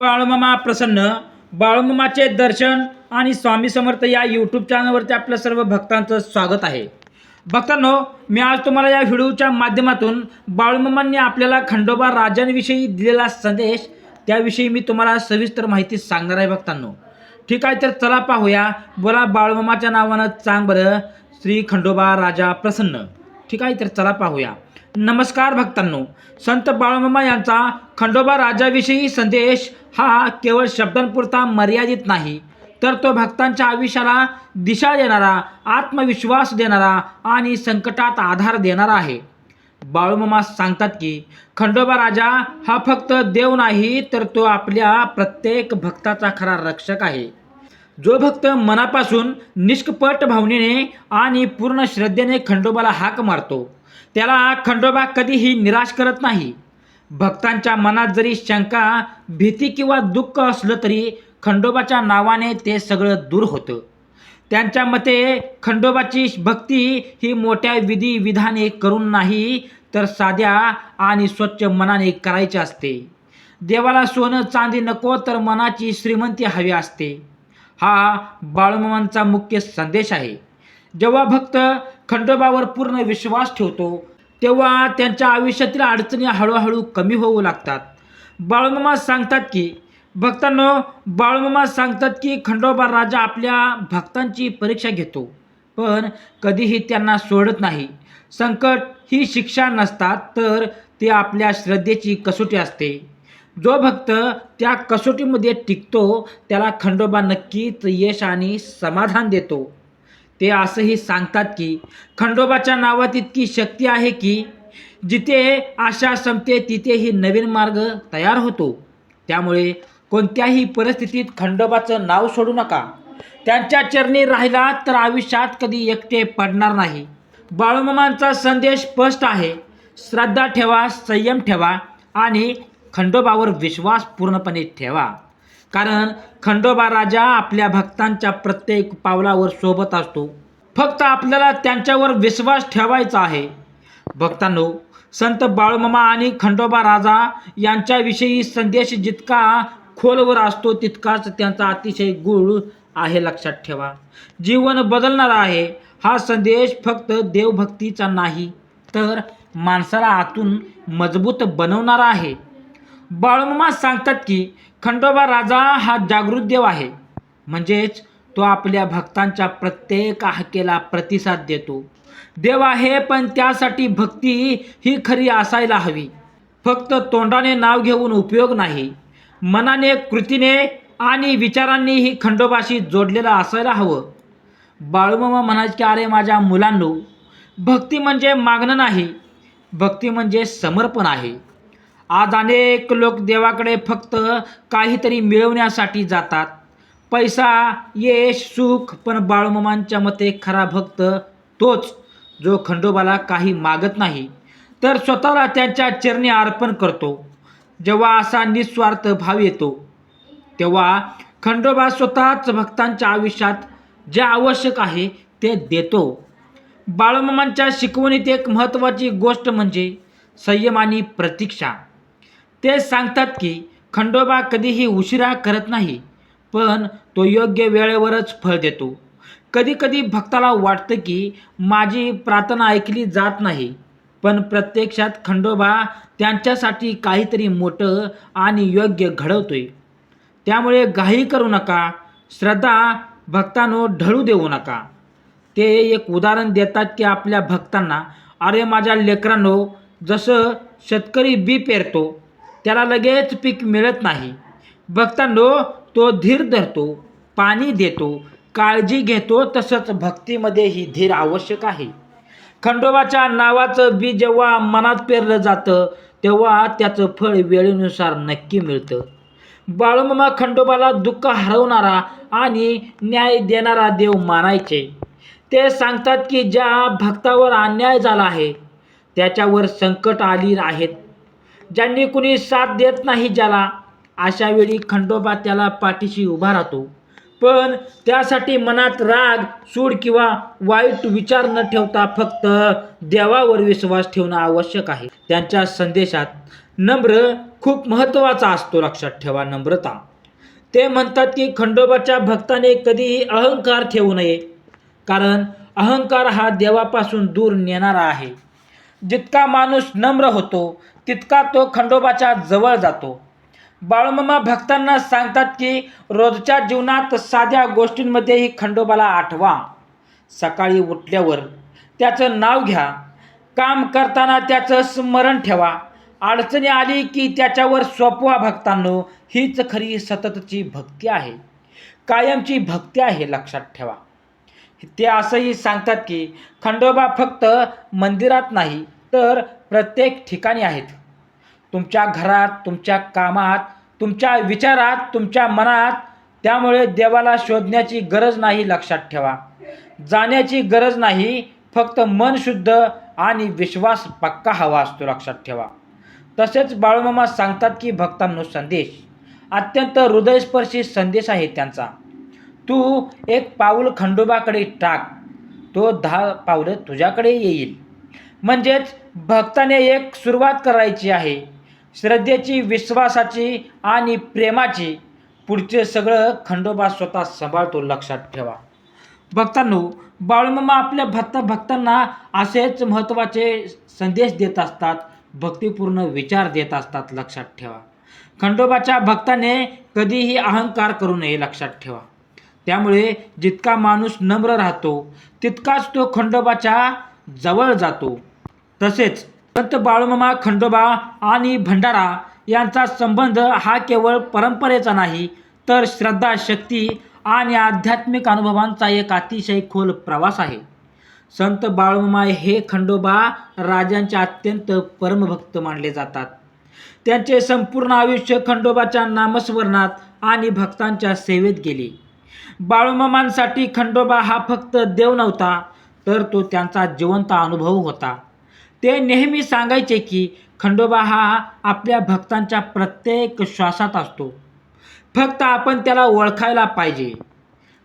बाळूमामा प्रसन्न. बाळूमामाचे दर्शन आणि स्वामी समर्थ या यूट्यूब चॅनलवरती आपल्या सर्व भक्तांचं स्वागत आहे. भक्तांनो, मी आज तुम्हाला या व्हिडिओच्या माध्यमातून बाळूमामांनी आपल्याला खंडोबा राजांविषयी दिलेला संदेश त्याविषयी मी तुम्हाला सविस्तर माहिती सांगणार आहे. भक्तांनो, ठीक आहे, तर चला पाहूया. बोला बाळूमामाच्या नावानं चांग बरं श्री खंडोबा राजा प्रसन्न. ठीक आहे, तर चला पाहूया. नमस्कार भक्तांनो, संत बाळूमामा यांचा खंडोबा राजाविषयी संदेश हा केवळ शब्दांपुरता मर्यादित नाही, तर तो भक्तांच्या आयुष्याला दिशा देणारा, आत्मविश्वास देणारा आणि संकटात आधार देणारा आहे. बाळूमामा सांगतात की खंडोबा राजा हा फक्त देव नाही, तर तो आपल्या प्रत्येक भक्ताचा खरा रक्षक आहे. जो भक्त मनापासून निष्कपट भावनेने आणि पूर्ण श्रद्धेने खंडोबाला हाक मारतो, त्याला खंडोबा कधीही निराश करत नाही. भक्तांच्या मनात जरी शंका, भीती किंवा दुःख असलं तरी खंडोबाच्या नावाने ते सगळं दूर होतं. त्यांच्या मते खंडोबाची भक्ती ही मोठ्या विधी विधाने करून नाही, तर साध्या आणि स्वच्छ मनाने करायची असते. देवाला सोनं चांदी नको, तर मनाची श्रीमंती हवी असते. हा बाळूमामांचा मुख्य संदेश आहे. जेव्हा भक्त खंडोबावर पूर्ण विश्वास ठेवतो, तेव्हा त्यांच्या आयुष्यातील अडचणी हळूहळू कमी होऊ लागतात. बाळूमामा सांगतात की खंडोबा राजा आपल्या भक्तांची परीक्षा घेतो, पण कधीही त्यांना सोडत नाही. संकट ही शिक्षा नसतात, तर ते आपल्या श्रद्धेची कसोटी असते. जो भक्त त्या कसोटीमध्ये टिकतो, त्याला खंडोबा नक्कीच यश आणि समाधान देतो. ते असंही सांगतात की खंडोबाच्या नावात इतकी शक्ती आहे की जिथे आशा संपते तिथेही नवीन मार्ग तयार होतो. त्यामुळे कोणत्याही परिस्थितीत खंडोबाचं नाव सोडू नका. त्यांच्या चरणी राहिला तर आयुष्यात कधी एकटे पडणार नाही. बाळूमामांचा संदेश स्पष्ट आहे. श्रद्धा ठेवा, संयम ठेवा आणि खंडोबावर विश्वास पूर्णपणे ठेवा, कारण खंडोबा राजा आपल्या भक्तांच्या प्रत्येक पावलावर सोबत असतो. फक्त आपल्याला त्यांच्यावर विश्वास ठेवायचा आहे. भक्तांनो, संत बाळूमामा आणि खंडोबा राजा यांच्याविषयी संदेश जितका खोलवर असतो, तितकाच त्यांचा अतिशय गूढ आहे. लक्षात ठेवा, जीवन बदलणारा आहे. हा संदेश फक्त देवभक्तीचा नाही, तर माणसाला आतून मजबूत बनवणारा आहे. बाळूमामा सांगतात की खंडोबा राजा हा जागृत देव आहे, म्हणजेच तो आपल्या भक्तांच्या प्रत्येक हाकेला प्रतिसाद देतो. देव आहे, पण त्यासाठी भक्ती ही खरी असायला हवी. फक्त तोंडाने नाव घेऊन उपयोग नाही. मनाने, कृतीने आणि विचारांनीही खंडोबाशी जोडलेलं असायला हवं. बाळूमामा म्हणायचे की अरे माझ्या मुलांनो, भक्ती म्हणजे मागणं नाही, भक्ती म्हणजे समर्पण आहे. आज अनेक लोक देवाकडे फक्त काहीतरी मिळवण्यासाठी जातात, पैसा, यश, सुख. पण बाळूमामांच्या मते खरा भक्त तोच जो खंडोबाला काही मागत नाही, तर स्वतःला त्यांच्या चरणी अर्पण करतो. जेव्हा असा निस्वार्थ भाव येतो, तेव्हा खंडोबा स्वतःच भक्तांच्या आयुष्यात जे आवश्यक आहे ते देतो. बाळूमामांच्या शिकवणीत एक महत्त्वाची गोष्ट म्हणजे संयम आणि प्रतीक्षा. ते सांगतात की खंडोबा कधीही उशिरा करत नाही, पण तो योग्य वेळेवरच फळ देतो. कधीकधी भक्ताला वाटतं की माझी प्रार्थना ऐकली जात नाही, पण प्रत्यक्षात खंडोबा त्यांच्यासाठी काहीतरी मोठं आणि योग्य घडवतोय. त्यामुळे घाई करू नका, श्रद्धा भक्तांनो ढळू देऊ नका. ते एक उदाहरण देतात की आपल्या भक्तांना, अरे माझ्या लेकरांनो, जसं शेतकरी बी पेरतो, त्याला लगेच पीक मिळत नाही. भक्तांनो, तो धीर धरतो, पाणी देतो, काळजी घेतो. तसंच भक्तीमध्येही धीर आवश्यक आहे. खंडोबाच्या नावाचं बी जेव्हा मनात पेरलं जातं, तेव्हा त्याचं फळ वेळेनुसार नक्की मिळतं. बाळूमामा खंडोबाला दुःख हरवणारा आणि न्याय देणारा देव मानायचे. ते सांगतात की ज्या भक्तावर अन्याय झाला आहे, त्याच्यावर संकट आली आहेत, ज्यांनी कुणी साथ देत नाही ज्याला, अशा वेळी खंडोबा त्याला पाठीशी उभा राहतो. पण त्यासाठी मनात राग, सूड किंवा वाईट विचार न ठेवता फक्त देवावर विश्वास ठेवणं आवश्यक आहे. त्यांच्या संदेशात नम्र खूप महत्त्वाचा असतो, लक्षात ठेवा नम्रता. ते म्हणतात की खंडोबाच्या भक्ताने कधीही अहंकार ठेवू नये, कारण अहंकार हा देवापासून दूर नेणारा आहे. जितका माणूस नम्र होतो तितका तो खंडोबाच्या जवळ जातो. बाळूमामा भक्तांना सांगतात की रोजच्या जीवनात साध्या गोष्टींमध्येही खंडोबाला आठवा. सकाळी उठल्यावर त्याचं नाव घ्या, काम करताना त्याचं स्मरण ठेवा, अडचणी आली की त्याच्यावर सोपवा. भक्तांनो, हीच खरी सततची भक्ती आहे, कायमची भक्ती आहे, लक्षात ठेवा. ते असंही सांगतात की खंडोबा फक्त मंदिरात नाही तर प्रत्येक ठिकाणी आहेत. तुमच्या घरात, तुमच्या कामात, तुमच्या विचारात, तुमच्या मनात. त्यामुळे देवाला शोधण्याची गरज नाही, लक्षात ठेवा. जाण्याची गरज नाही, फक्त मन शुद्ध आणि विश्वास पक्का हवा असतो, लक्षात ठेवा. तसेच बाळूमामा सांगतात की भक्तांनो, संदेश अत्यंत हृदयस्पर्शी संदेश आहे त्यांचा. तू एक पाऊल खंडोबाकडे टाक, तो 10 पावलं तुझ्याकडे येईल. म्हणजेच भक्ताने एक सुरुवात करायची आहे, श्रद्धेची, विश्वासाची आणि प्रेमाची. पुढचे सगळं खंडोबा स्वतः सांभाळतो, लक्षात ठेवा. भक्तांनो, बाळूमामा आपल्या भक्तांना असेच महत्त्वाचे संदेश देत असतात, भक्तिपूर्ण विचार देत असतात, लक्षात ठेवा. खंडोबाच्या भक्ताने कधीही अहंकार करू नये, लक्षात ठेवा. त्यामुळे जितका माणूस नम्र राहतो तितकाच तो खंडोबाच्या जवळ जातो. तसेच संत बाळूमामा, खंडोबा आणि भंडारा यांचा संबंध हा केवळ परंपरेचा नाही, तर श्रद्धा, शक्ती आणि आध्यात्मिक अनुभवांचा एक अतिशय खोल प्रवास आहे. संत बाळूमामा हे खंडोबा राजांचे अत्यंत परमभक्त मानले जातात. त्यांचे संपूर्ण आयुष्य खंडोबाच्या नामस्मरणात आणि भक्तांच्या सेवेत गेले. बाळूमामांसाठी खंडोबा हा फक्त देव नव्हता, तर तो त्यांचा जिवंत अनुभव होता. ते नेहमी सांगायचे की खंडोबा हा आपल्या भक्तांच्या प्रत्येक श्वासात असतो, फक्त आपण त्याला ओळखायला पाहिजे.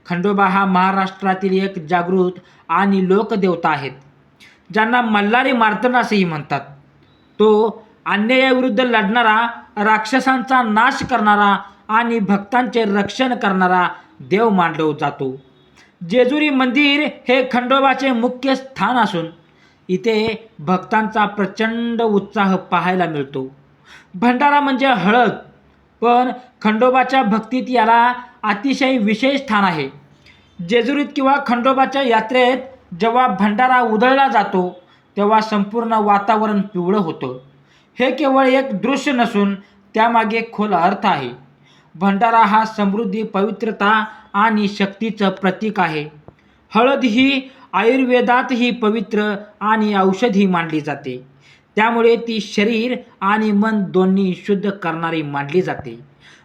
खंडोबा हा महाराष्ट्रातील एक जागृत आणि लोकदेवता आहेत, ज्यांना मल्हारी मार्तंड असेही म्हणतात. तो अन्यायाविरुद्ध लढणारा, राक्षसांचा नाश करणारा आणि भक्तांचे रक्षण करणारा देव मानला जातो. जेजुरी मंदिर हे खंडोबाचे मुख्य स्थान असून इथे भक्तांचा प्रचंड उत्साह पाहायला मिळतो. भंडारा म्हणजे हळद, पण खंडोबाच्या भक्तीत याला अतिशय विशेष स्थान आहे. जेजुरीत किंवा खंडोबाच्या यात्रेत जेव्हा भंडारा उधळला जातो तेव्हा संपूर्ण वातावरण पिवळं होतं. हे केवळ एक दृश्य नसून त्यामागे खोल अर्थ आहे. भंडारा हा समृद्धी, पवित्रता आणि शक्तीचं प्रतीक आहे. हळद ही आयुर्वेदातही पवित्र आणि औषधी मानली जाते, त्यामुळे ती शरीर आणि मन दोन्ही शुद्ध करणारी मानली जाते.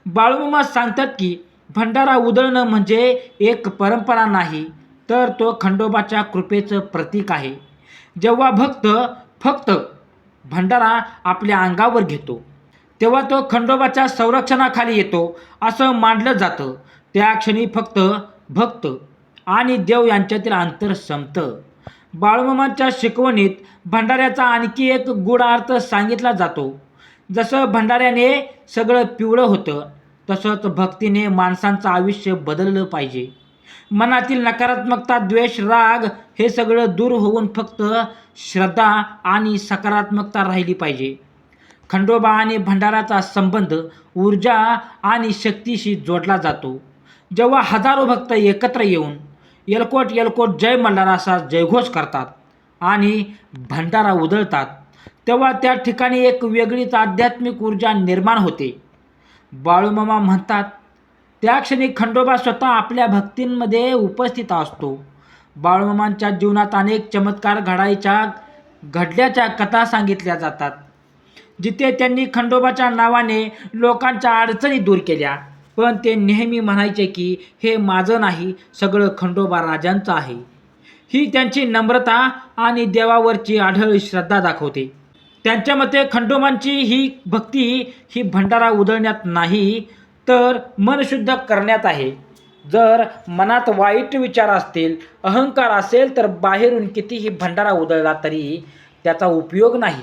बाळूमामा सांगतात की भंडारा उधळणं म्हणजे एक परंपरा नाही, तर तो खंडोबाच्या कृपेचं प्रतीक आहे. जेव्हा भक्त फक्त भंडारा आपल्या अंगावर घेतो तेव्हा तो खंडोबाच्या संरक्षणाखाली येतो असं मानलं जातं. त्या क्षणी फक्त भक्त आणि देव यांच्यातील अंतर संपतं. बाळूमामांच्या शिकवणीत भंडाऱ्याचा आणखी एक गूढ अर्थ सांगितला जातो. जसं भंडाऱ्याने सगळं पिवळं होतं, तसंच भक्तीने माणसांचं आयुष्य बदललं पाहिजे. मनातील नकारात्मकता, द्वेष, राग हे सगळं दूर होऊन फक्त श्रद्धा आणि सकारात्मकता राहिली पाहिजे. खंडोबा आणि भंडाराचा संबंध ऊर्जा आणि शक्तीशी जोडला जातो. जेव्हा हजारो भक्त एकत्र येऊन एलकोट एलकोट जय मल्हार असा जयघोष करतात आणि भंडारा उधळतात, तेव्हा त्या ठिकाणी एक वेगळीच आध्यात्मिक ऊर्जा निर्माण होते. बाळूमामा म्हणतात, त्या क्षणी खंडोबा स्वतः आपल्या भक्तींमध्ये उपस्थित असतो. बाळूमामांच्या जीवनात अनेक चमत्कार घडल्याच्या कथा सांगितल्या जातात, जिथे त्यांनी खंडोबाच्या नावाने लोकांच्या अडचणी दूर केल्या. पण ते नेहमी म्हणायचे की हे माझं नाही, सगळं खंडोबा राजांचं आहे. ही त्यांची नम्रता आणि देवावरची अढळ श्रद्धा दाखवते. त्यांच्या मते खंडोबांची ही भक्ती ही भंडारा उधळण्यात नाही, तर मन शुद्ध करण्यात आहे. जर मनात वाईट विचार असतील, अहंकार असेल, तर बाहेरून कितीही भंडारा उधळला तरी त्याचा उपयोग नाही.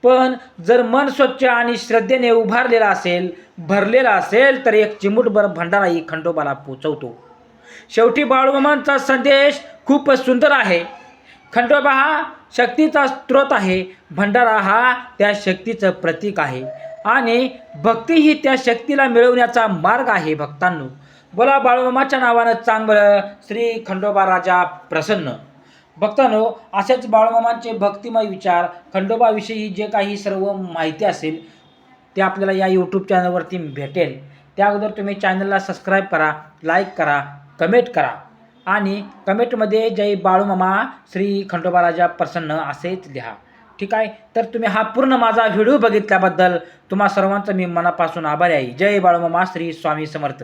पण जर मन स्वच्छ आणि श्रद्धेने उभारलेला असेल, भरलेला असेल, तर एक चिमूटभर भंडाराही खंडोबाला पोचवतो. शेवटी बाळूमामांचा संदेश खूप सुंदर आहे. खंडोबा हा शक्तीचा स्रोत आहे, भंडारा हा त्या शक्तीचं प्रतीक आहे आणि भक्ती ही त्या शक्तीला मिळवण्याचा मार्ग आहे. भक्तांनो, बोला बाळूमामाच्या नावानं चांगलं श्री खंडोबा राजा प्रसन्न. भक्तांनो, असेच बाळूमामांचे भक्तिमय विचार, खंडोबाविषयी जे काही सर्व माहिती असेल ते आपल्याला या यूट्यूब चॅनलवरती भेटेल. त्या अगोदर तुम्ही चॅनलला सबस्क्राईब करा, लाईक करा, कमेंट करा आणि कमेंटमध्ये जय बाळूमामा श्री खंडोबा राजा प्रसन्न असेच लिहा. ठीक आहे. तर तुम्ही हा पूर्ण माझा व्हिडिओ बघितल्याबद्दल तुम्हा सर्वांचं मी मनापासून आभारी आहे. जय बाळूमामा, श्री स्वामी समर्थ.